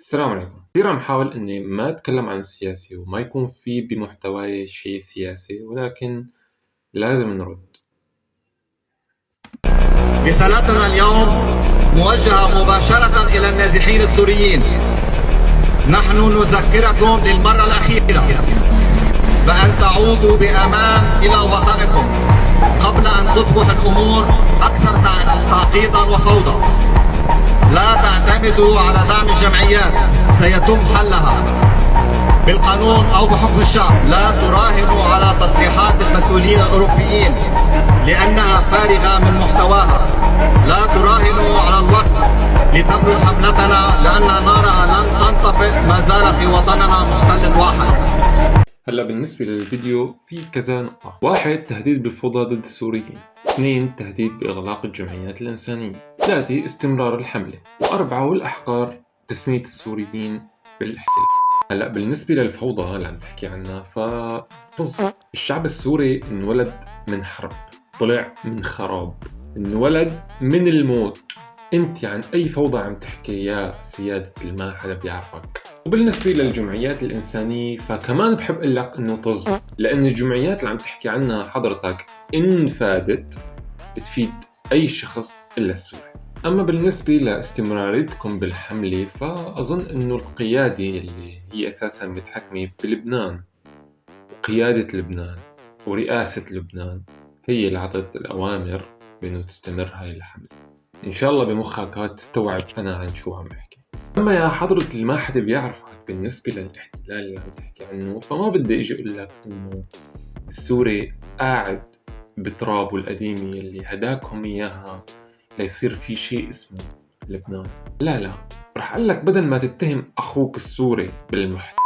السلام عليكم. كثير عم حاول إني ما أتكلم عن السياسي وما يكون في بمحتواي شيء سياسي، ولكن لازم نرد. رسالتنا اليوم موجهة مباشرة إلى النازحين السوريين. نحن نذكركم للمرة الأخيرة بأن تعودوا بأمان إلى وطنكم قبل أن تصبح الأمور أكثر تعقيدا وفوضى. لا تعتمدوا على دعم الجمعيات، سيتم حلها بالقانون أو بحكم الشعب. لا تراهنوا على تصريحات المسؤولين الأوروبيين لأنها فارغة من محتواها. لا تراهنوا على الوقت لتبرد حملتنا لأن نارها لن تنطفئ ما زال في وطننا محتل واحد. هلا بالنسبة للفيديو في كذا نقطة. 1. تهديد بالفوضى ضد السوريين. 2. تهديد بإغلاق الجمعيات الإنسانية. 3. استمرار الحملة. 4. والأحقار تسمية السوريين بالاحتلال. هلا بالنسبة للفوضى اللي عم تحكي عنها الشعب السوري انولد من حرب، طلع من خراب، انولد من الموت. انت عن اي فوضى عم تحكي يا سيادة ما حدا بيعرفك. وبالنسبة للجمعيات الإنسانية فكمان بحب أقول لك إنه لأن الجمعيات اللي عم تحكي عنها حضرتك إن فادت بتفيد أي شخص إلا السوري. أما بالنسبة لاستمراريتكم بالحملة فأظن إنه القيادة اللي هي أساساً متحكمة بلبنان وقيادة لبنان ورئاسة لبنان هي اللي عطت الأوامر بأنه تستمر هاي الحملة. إن شاء الله بمخك هاد تستوعب أنا عن شو عم بحكي. أما يا حضرة اللي ما حدا بيعرفك بالنسبة للاحتلال اللي عم تحكي عنه فما بدي إجي أقول لك إنه السوري قاعد بترابه القديمة اللي هداكم إياها ليصير في شيء اسمه لبنان. لا رح أقول لك بدل ما تتهم أخوك السوري بالمحتل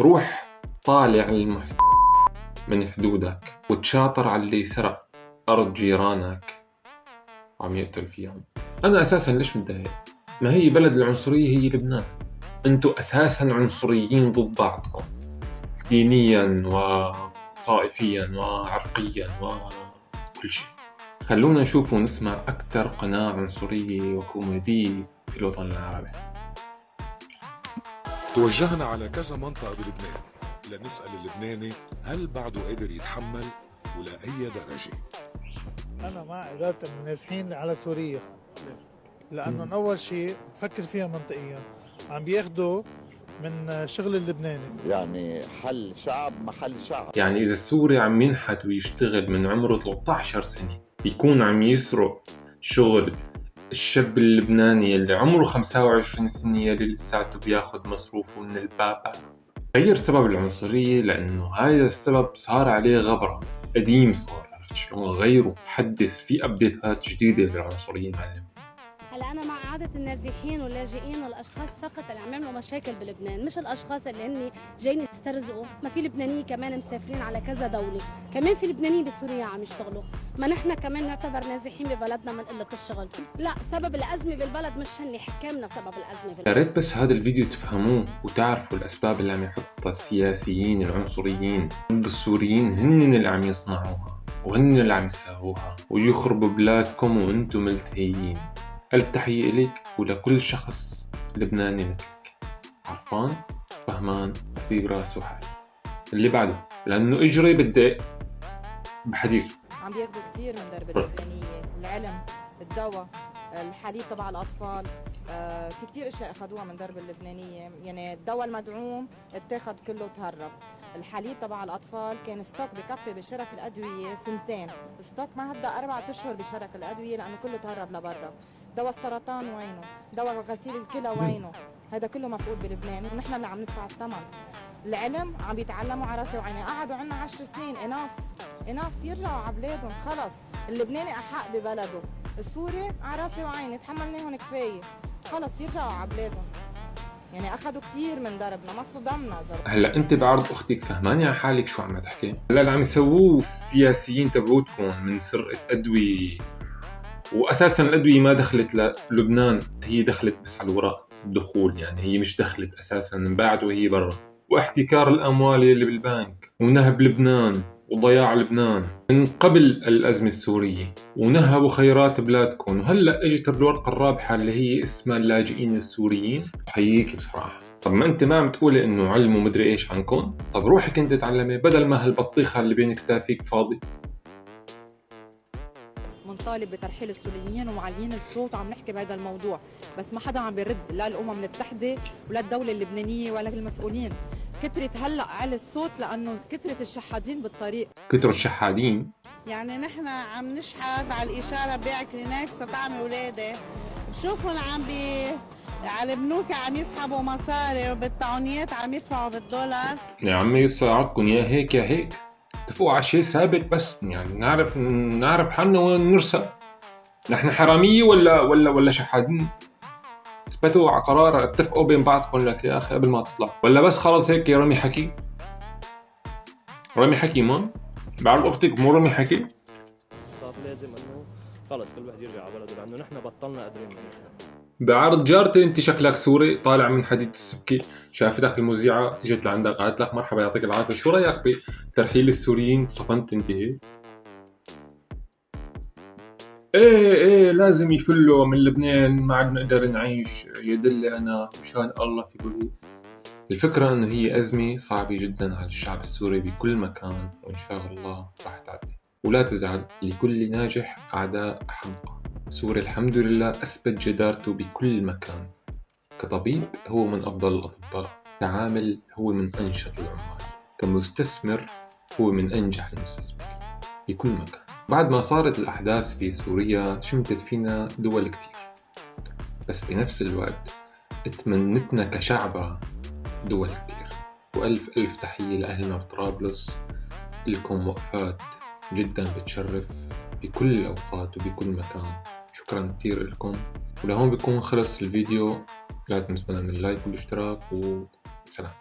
روح طالع المحتل من حدودك وتشاطر على اللي سرق أرض جيرانك وعم يقتل فيهم. أنا أساساً ليش متضايق؟ ما هي بلد العنصرية هي لبنان. أنتوا أساساً عنصريين ضد بعضكم دينياً وطائفياً وعرقياً وكل شيء. خلونا نشوف ونسمع أكثر قناة عنصرية وكوميدية في الوطن العربي. توجهنا على كذا منطقة بلبنان لنسأل اللبناني هل بعده قادر يتحمل ولا أي درجة. أنا مع إدارة النازحين على سوريا، لأنه أول شيء فكر فيها منطقيا عم بياخدوا من شغل اللبناني، يعني حل شعب محل شعب. يعني إذا السوري عم ينحت ويشتغل من عمره 13 سنة بيكون عم يسرق شغل الشاب اللبناني اللي عمره 25 سنة اللي لساته بياخد مصروفه من البابا. غير سبب العنصرية لأنه هذا السبب صار عليه غبرة قديم صار، عرفت شلون؟ غيره حدث في أبديتات جديدة للعنصرية معلم. هلا أنا مع إعادة النازحين واللاجئين الأشخاص فقط اللي عم يعملوا مشاكل بلبنان، مش الأشخاص اللي هن جايين يسترزقوا. ما في لبنانيين كمان مسافرين على كذا دولة، كمان في لبنانيين بسوريا عم يشتغلوا. ما نحن كمان نعتبر نازحين ببلدنا من قلة الشغل. لا، سبب الأزمة بالبلد مش هن حكامنا سبب الأزمة بالبلد. يا ريت بس هذا الفيديو تفهموه وتعرفوا الأسباب اللي عم يحطها السياسيين العنصريين ضد السوريين هن اللي عم يصنعوها وهن اللي عم يساووها ويخربوا بلادكم وانتم ملتهيين. ألف تحية إليك ولكل شخص لبناني مثلك، عرفان فهمان في راسه حال. اللي بعده لأنه إجري بدي بحديثه. عم بياخدوا كتير من درب اللبنانية، العلم، الدواء، الحليب تبع الأطفال، في كتير اشياء اخذوها من درب اللبنانية. يعني الدواء المدعوم اتاخد كله تهرب. الحليب تبع الأطفال كان ستوك بكفي بشرك الأدوية 2 سنين، ستوك ما هدا 4 أشهر بشرك الأدوية لأنه كله تهرب لبرا. دواء السرطان وينه؟ دواء غسيل الكلى وينه؟ هذا كله مفقود بلبنان ونحن اللي عم ندفع الثمن. العلم عم بيتعلموا على راسي وعيني، قعدوا عنا 10 سنين. اناف يرجعوا على بلادهم خلص. اللبناني أحق ببلده، السوري على راسي وعيني تحملناهم كفاية، خلص يرجعوا على بلادهم. يعني أخذوا كتير من دربنا، مصوا دمنا زرق. هلا انت بعرض اختك فهماني على حالك شو عم تحكي؟ هلا اللي عم يسووه السياسيين تبعوتكم من سرقة أدوية، وأساسا الأدوية ما دخلت للبنان، هي دخلت بس على الوراق الدخول، يعني هي مش دخلت أساسا، انباعت وهي برا. واحتكار الأموال اللي بالبنك ونهب لبنان وضياع لبنان من قبل الأزمة السورية، ونهبوا خيرات بلادكم، وهلأ اجت الورقة الرابحة اللي هي اسمها اللاجئين السوريين. حييك بصراحة. طب ما انت ما عم تقولي انه علم ومدري ايش عنكم؟ طب روحي كنت تعلمي بدل ما هالبطيخة اللي بين كتافيك فاضي. منطالب بترحيل السوريين ومعليين الصوت وعم نحكي بهذا الموضوع، بس ما حدا عم بيرد، لا الأمم المتحدة ولا الدولة اللبنانية ولا المسؤولين. كترت هلا على الصوت لأنه كترت الشحادين بالطريق. كتروا الشحادين؟ يعني نحن عم نشحت على الإشارة بيع كلينكس طعم ولادة، بشوفهم على البنوك عم يسحبوا مصاري وبالطعونيات عم يدفعوا بالدولار. يا عمي يسعدكم يا هيك يا هيك، اتفقوا على شيء ثابت بس يعني نعرف حالنا وين نرسى. نحن حرامية ولا شحادين؟ اثبتوا على قرار، اتفقوا بين بعضكم لك يا اخي قبل ما تطلع، ولا بس خلص هيك يا رمي حكي؟ رمي حكي ما؟ بعرف اختك مو رمي حكي؟ صار لازم انه خلص كل واحد يرجع على بلده لانه نحن بطلنا قادرين نحن. بعرض جارتي انت شكلك سوري طالع من حديد السبكي، شافتك المذيعة اجت لعندك قالت لك مرحبا يعطيك العافية، شو رأيك بترحيل السوريين؟ صفنت انت هيك؟ ايه لازم يفلوا من لبنان، ما عاد نقدر نعيش، يدلي انا مشان الله في بوليس. الفكرة انه هي ازمة صعبة جدا على الشعب السوري بكل مكان، وان شاء الله راح تعدي. ولا تزعل، لكل ناجح اعداء حمقى. سوري الحمد لله اثبت جدارته بكل مكان. كطبيب هو من افضل الاطباء، كعامل هو من انشط العمال، كمستثمر هو من انجح المستثمرين بكل مكان. بعد ما صارت الأحداث في سوريا شمتت فينا دول كتير، بس بنفس الوقت اتمنتنا كشعبة دول كتير. وألف ألف تحية لأهلنا بطرابلس، لكم وقفات جدا بتشرف بكل الأوقات وبكل مكان. شكرا كتير لكم. ولهون بيكون خلص الفيديو، لا تنسونا من اللايك والاشتراك، وسلام.